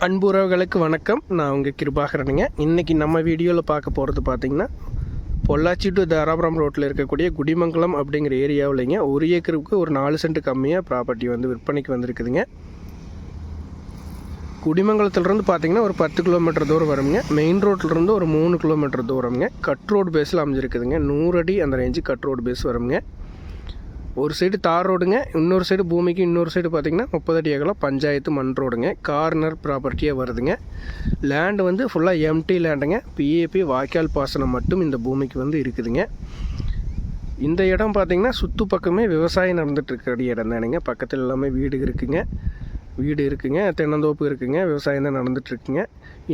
அன்பு உறவுகளுக்கு வணக்கம். நான் உங்கள் கிருபாகரனுங்க. இன்றைக்கி நம்ம வீடியோவில் பார்க்க போகிறது பார்த்திங்கன்னா, பொள்ளாச்சி டு தாராபுரம் ரோட்டில் இருக்கக்கூடிய குடிமங்கலம் அப்படிங்கிற ஏரியாவில்ங்க 1 ஏக்கருக்கு ஒரு 4 சென்ட் கம்மியாக ப்ராப்பர்ட்டி வந்து விற்பனைக்கு வந்திருக்குதுங்க. குடிமங்கலத்திலிருந்து பார்த்திங்கன்னா ஒரு 10 கிலோமீட்டர் தூரம் வருங்க. மெயின் ரோட்லேருந்து ஒரு 3 கிலோமீட்டர் தூரம்ங்க. கட் ரோடு பேஸில் அமைஞ்சிருக்குதுங்க. 100 அடி அந்த ரேஞ்சு கட் ரோடு பேஸ் வருங்க. ஒரு சைடு தார் ரோடுங்க, இன்னொரு சைடு பூமிக்கு இன்னொரு சைடு பார்த்திங்கன்னா 30 அடி அகலம் பஞ்சாயத்து மண் ரோடுங்க. கார்னர் ப்ராப்பர்ட்டியாக வருதுங்க. லேண்டு வந்து ஃபுல்லாக எம்டி லேண்டுங்க. பிஏபி வாய்க்கால் பாசனம் மட்டும் இந்த பூமிக்கு வந்து இருக்குதுங்க. இந்த இடம் பார்த்திங்கன்னா சுற்று பக்கமே விவசாயம் நடந்துகிட்ருக்கிற இடம் தானுங்க. பக்கத்தில் எல்லாமே வீடு இருக்குங்க, தென்னந்தோப்பு இருக்குங்க, விவசாயம் தான் நடந்துகிட்ருக்குங்க.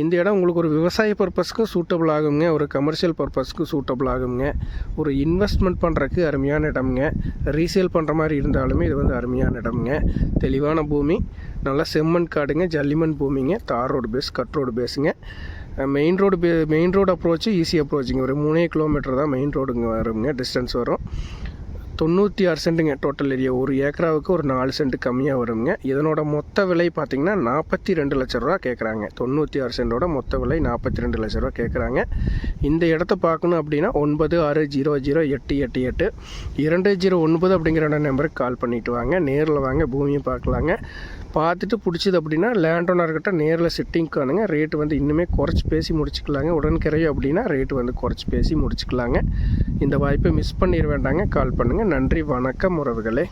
இந்த இடம் உங்களுக்கு ஒரு விவசாய பர்பஸ்க்கும் சூட்டபிள் ஆகுங்க, ஒரு கமர்ஷியல் பர்பஸ்க்கும் சூட்டபிள் ஆகுங்க, ஒரு இன்வெஸ்ட்மெண்ட் பண்ணுறதுக்கு அருமையான இடம்ங்க. ரீசேல் பண்ணுற மாதிரி இருந்தாலுமே இது வந்து அருமையான இடம்ங்க. தெளிவான பூமி, நல்லா செம்மண் காடுங்க, ஜல்லிமண் பூமிங்க. Tar road base, cut road பேஸுங்க. மெயின் ரோடு அப்ரோச்சு ஈஸி அப்ரோச்சுங்க. ஒரு 3 கிலோமீட்டர் தான் மெயின் ரோடுங்க வருங்க, டிஸ்டன்ஸ் வரும். 96 சென்ட்டுங்க டோட்டல் ஏரியா. ஒரு ஏக்கராவுக்கு ஒரு 4 சென்ட் கம்மியாக வருங்க. இதனோட மொத்த விலை பார்த்திங்கன்னா 42 லட்ச ரூபா கேட்குறாங்க. 96 சென்டோட மொத்த விலை 42 லட்ச ரூபா கேட்குறாங்க. இந்த இடத்த பார்க்கணும் அப்படின்னா 96008888 2009 அப்படிங்கிற நம்பருக்கு கால் பண்ணிவிட்டு வாங்க. நேரில் வாங்க, பூமியை பார்க்கலாங்க. பார்த்துட்டு பிடிச்சிது அப்படின்னா லேண்ட் ஓனர்கிட்ட நேரில் சிட்டிங்க்கானுங்க. ரேட்டு வந்து இன்னுமே குறைச்சி பேசி முடிச்சுக்கலாங்க. உடன்கரையும் அப்படின்னா ரேட்டு வந்து குறைச்சி பேசி முடிச்சுக்கலாங்க. இந்த வாய்ப்பை மிஸ் பண்ணிட வேண்டாங்க. கால் பண்ணுங்கள். நன்றி, வணக்கம் உறவுகளே.